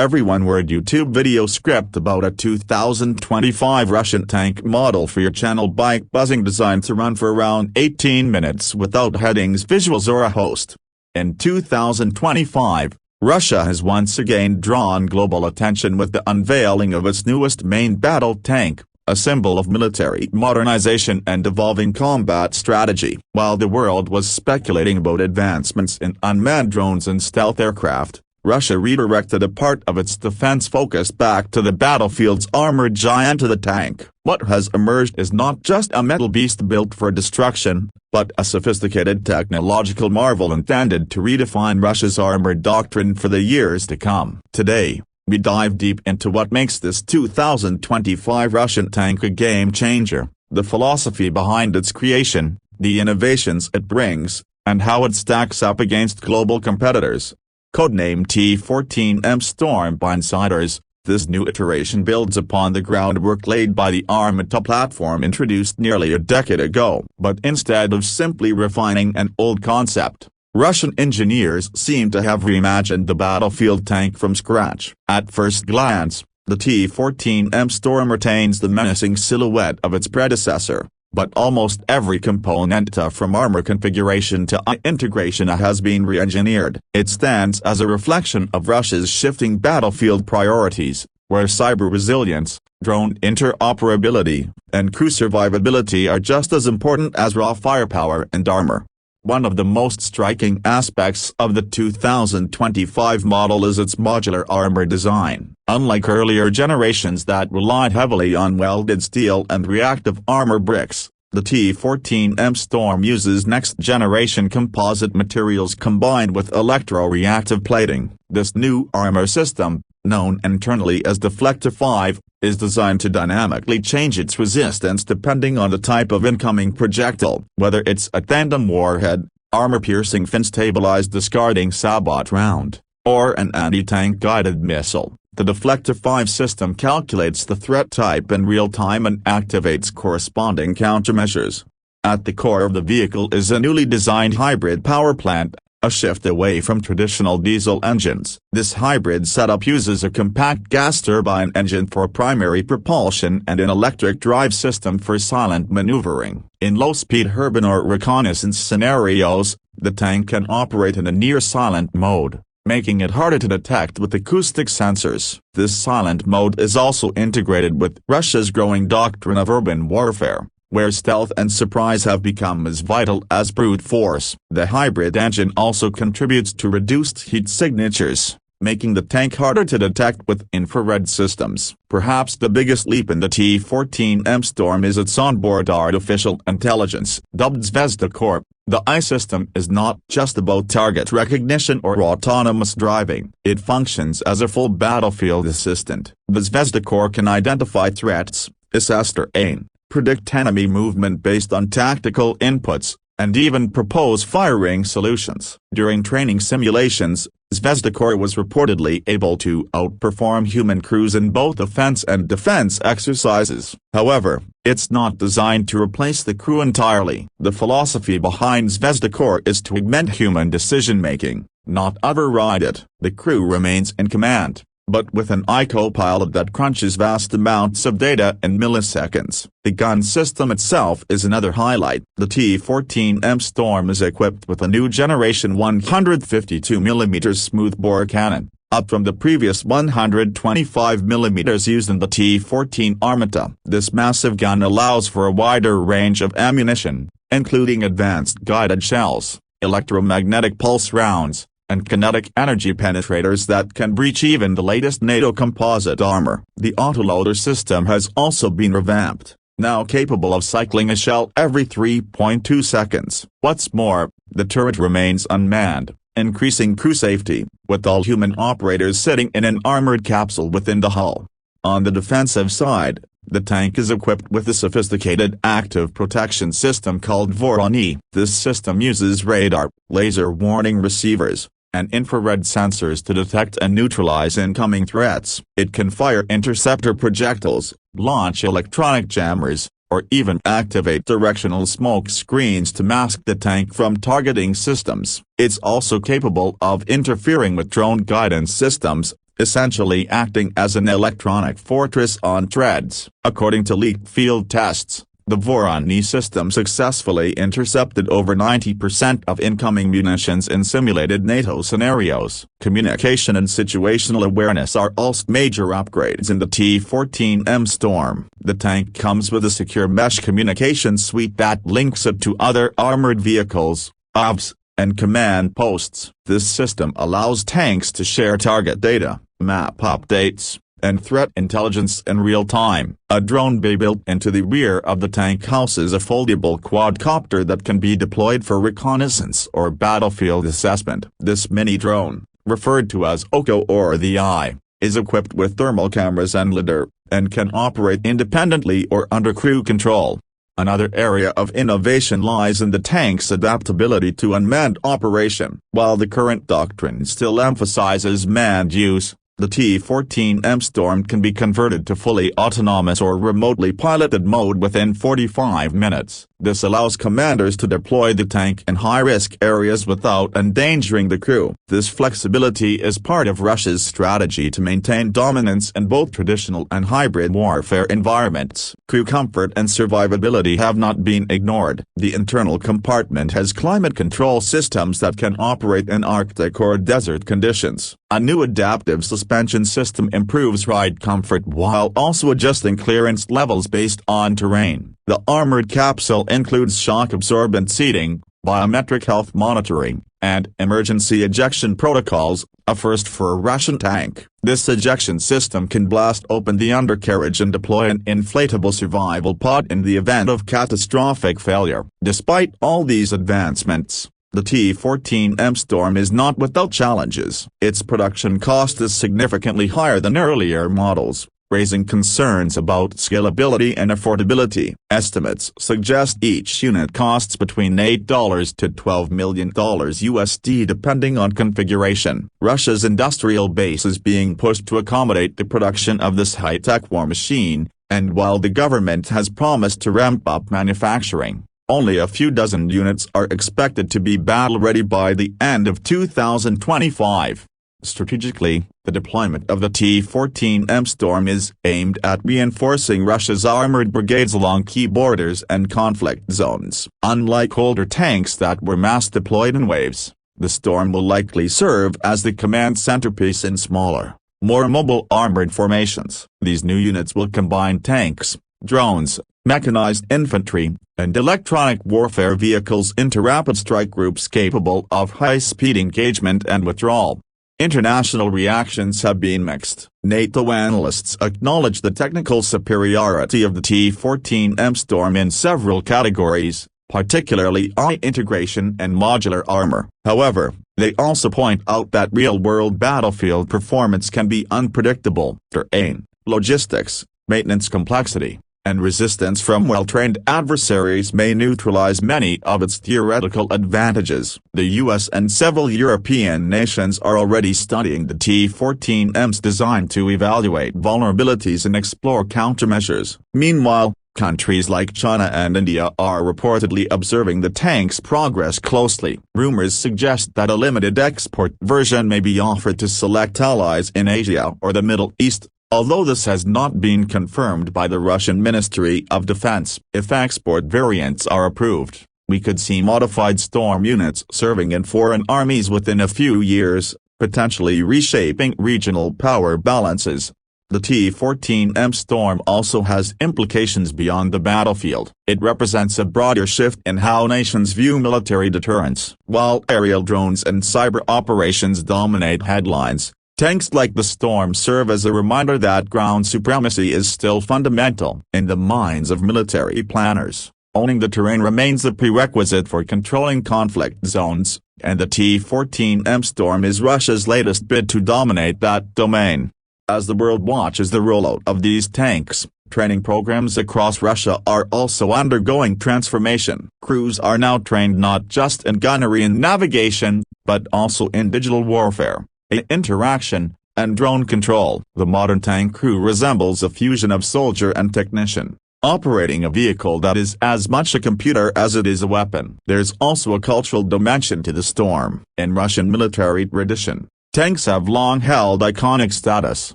every one-word YouTube video script about a 2025 Russian tank model for your channel. Bike buzzing, designed to run for around 18 minutes without headings, visuals or a host. In 2025, Russia has once again drawn global attention with the unveiling of its newest main battle tank, a symbol of military modernization and evolving combat strategy. While the world was speculating about advancements in unmanned drones and stealth aircraft, Russia redirected a part of its defense focus back to the battlefield's armored giant, the tank. What has emerged is not just a metal beast built for destruction, but a sophisticated technological marvel intended to redefine Russia's armored doctrine for the years to come. Today, we dive deep into what makes this 2025 Russian tank a game-changer, the philosophy behind its creation, the innovations it brings, and how it stacks up against global competitors. Codenamed T-14M Storm by insiders, this new iteration builds upon the groundwork laid by the Armata platform introduced nearly a decade ago. But instead of simply refining an old concept, Russian engineers seem to have reimagined the battlefield tank from scratch. At first glance, the T-14M Storm retains the menacing silhouette of its predecessor, but almost every component from armor configuration to integration has been re-engineered. It stands as a reflection of Russia's shifting battlefield priorities, where cyber resilience, drone interoperability, and crew survivability are just as important as raw firepower and armor. One of the most striking aspects of the 2025 model is its modular armor design. Unlike earlier generations that relied heavily on welded steel and reactive armor bricks, the T-14M Storm uses next-generation composite materials combined with electro-reactive plating. This new armor system, known internally as Deflector 5, is designed to dynamically change its resistance depending on the type of incoming projectile. Whether it's a tandem warhead, armor-piercing fin-stabilized discarding sabot round, or an anti-tank guided missile, the Deflector 5 system calculates the threat type in real time and activates corresponding countermeasures. At the core of the vehicle is a newly designed hybrid power plant, a shift away from traditional diesel engines. This hybrid setup uses a compact gas turbine engine for primary propulsion and an electric drive system for silent maneuvering. In low-speed urban or reconnaissance scenarios, the tank can operate in a near-silent mode, making it harder to detect with acoustic sensors. This silent mode is also integrated with Russia's growing doctrine of urban warfare, where stealth and surprise have become as vital as brute force. The hybrid engine also contributes to reduced heat signatures, making the tank harder to detect with infrared systems. Perhaps the biggest leap in the T-14M Storm is its onboard artificial intelligence. Dubbed Zvezda Core, the AI system is not just about target recognition or autonomous driving. It functions as a full battlefield assistant. The Zvezda Core can identify threats, assess terrain, predict enemy movement based on tactical inputs, and even propose firing solutions. During training simulations, Zvezda Core was reportedly able to outperform human crews in both offense and defense exercises. However, it's not designed to replace the crew entirely. The philosophy behind Zvezda Core is to augment human decision-making, not override it. The crew remains in command, but with an AI co-pilot that crunches vast amounts of data in milliseconds. The gun system itself is another highlight. The T-14M Storm is equipped with a new generation 152mm smoothbore cannon, up from the previous 125mm used in the T-14 Armata. This massive gun allows for a wider range of ammunition, including advanced guided shells, electromagnetic pulse rounds, and kinetic energy penetrators that can breach even the latest NATO composite armor. The autoloader system has also been revamped, now capable of cycling a shell every 3.2 seconds. What's more, the turret remains unmanned, increasing crew safety, with all human operators sitting in an armored capsule within the hull. On the defensive side, the tank is equipped with a sophisticated active protection system called Voronoi. This system uses radar, laser warning receivers, and infrared sensors to detect and neutralize incoming threats. It can fire interceptor projectiles, launch electronic jammers, or even activate directional smoke screens to mask the tank from targeting systems. It's also capable of interfering with drone guidance systems, essentially acting as an electronic fortress on treads. According to leaked field tests, the Voronezh system successfully intercepted over 90% of incoming munitions in simulated NATO scenarios. Communication and situational awareness are also major upgrades in the T-14M Storm. The tank comes with a secure mesh communication suite that links it to other armored vehicles, OBS, and command posts. This system allows tanks to share target data, map updates, and threat intelligence in real time. A drone bay built into the rear of the tank houses a foldable quadcopter that can be deployed for reconnaissance or battlefield assessment. This mini-drone, referred to as OCO or the Eye, is equipped with thermal cameras and lidar, and can operate independently or under crew control. Another area of innovation lies in the tank's adaptability to unmanned operation. While the current doctrine still emphasizes manned use, the T-14M Storm can be converted to fully autonomous or remotely piloted mode within 45 minutes. This allows commanders to deploy the tank in high-risk areas without endangering the crew. This flexibility is part of Russia's strategy to maintain dominance in both traditional and hybrid warfare environments. Crew comfort and survivability have not been ignored. The internal compartment has climate control systems that can operate in Arctic or desert conditions. A new adaptive suspension system improves ride comfort while also adjusting clearance levels based on terrain. The armored capsule includes shock-absorbent seating, biometric health monitoring, and emergency ejection protocols, a first for a Russian tank. This ejection system can blast open the undercarriage and deploy an inflatable survival pod in the event of catastrophic failure. Despite all these advancements, the T-14M Storm is not without challenges. Its production cost is significantly higher than earlier models, raising concerns about scalability and affordability. Estimates suggest each unit costs between $8 to $12 million USD depending on configuration. Russia's industrial base is being pushed to accommodate the production of this high-tech war machine, and while the government has promised to ramp up manufacturing, only a few dozen units are expected to be battle-ready by the end of 2025. Strategically, the deployment of the T-14M Storm is aimed at reinforcing Russia's armored brigades along key borders and conflict zones. Unlike older tanks that were mass-deployed in waves, the Storm will likely serve as the command centerpiece in smaller, more mobile armored formations. These new units will combine tanks, drones, mechanized infantry, and electronic warfare vehicles into rapid strike groups capable of high-speed engagement and withdrawal. International reactions have been mixed. NATO analysts acknowledge the technical superiority of the T-14M Storm in several categories, particularly eye integration and modular armor. However, they also point out that real-world battlefield performance can be unpredictable. Terrain, logistics, maintenance complexity, and resistance from well-trained adversaries may neutralize many of its theoretical advantages. The US and several European nations are already studying the T-14M's design to evaluate vulnerabilities and explore countermeasures. Meanwhile, countries like China and India are reportedly observing the tank's progress closely. Rumors suggest that a limited export version may be offered to select allies in Asia or the Middle East, although this has not been confirmed by the Russian Ministry of Defense. If export variants are approved, we could see modified Storm units serving in foreign armies within a few years, potentially reshaping regional power balances. The T-14M Storm also has implications beyond the battlefield. It represents a broader shift in how nations view military deterrence. While aerial drones and cyber operations dominate headlines, tanks like the Storm serve as a reminder that ground supremacy is still fundamental. In the minds of military planners, owning the terrain remains a prerequisite for controlling conflict zones, and the T-14M Storm is Russia's latest bid to dominate that domain. As the world watches the rollout of these tanks, training programs across Russia are also undergoing transformation. Crews are now trained not just in gunnery and navigation, but also in digital warfare, interaction, and drone control. The modern tank crew resembles a fusion of soldier and technician, operating a vehicle that is as much a computer as it is a weapon. There's also a cultural dimension to the Storm. In Russian military tradition, Tanks have long held iconic status.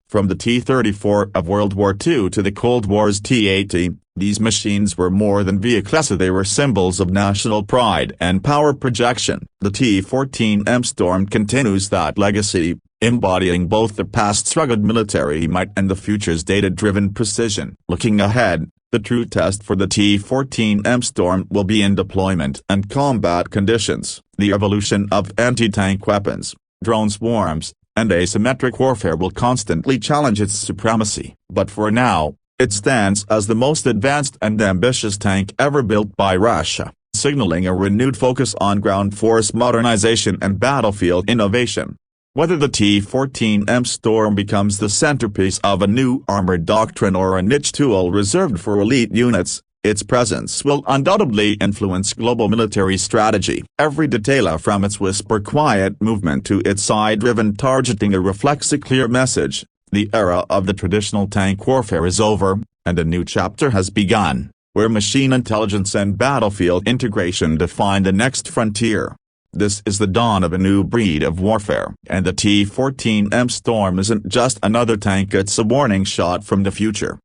From the T-34 of World War II to the Cold War's T-80, these machines were more than vehicles, they were symbols of national pride and power projection. The T-14M Storm continues that legacy, embodying both the past's rugged military might and the future's data-driven precision. Looking ahead, the true test for the T-14M Storm will be in deployment and combat conditions. The evolution of anti-tank weapons, drone swarms, and asymmetric warfare will constantly challenge its supremacy. But for now, it stands as the most advanced and ambitious tank ever built by Russia, signaling a renewed focus on ground force modernization and battlefield innovation. Whether the T-14M Storm becomes the centerpiece of a new armored doctrine or a niche tool reserved for elite units, its presence will undoubtedly influence global military strategy. Every detail from its whisper-quiet movement to its side-driven targeting reflects a clear message: the era of the traditional tank warfare is over, and a new chapter has begun, where machine intelligence and battlefield integration define the next frontier. This is the dawn of a new breed of warfare. And the T-14M Storm isn't just another tank, it's a warning shot from the future.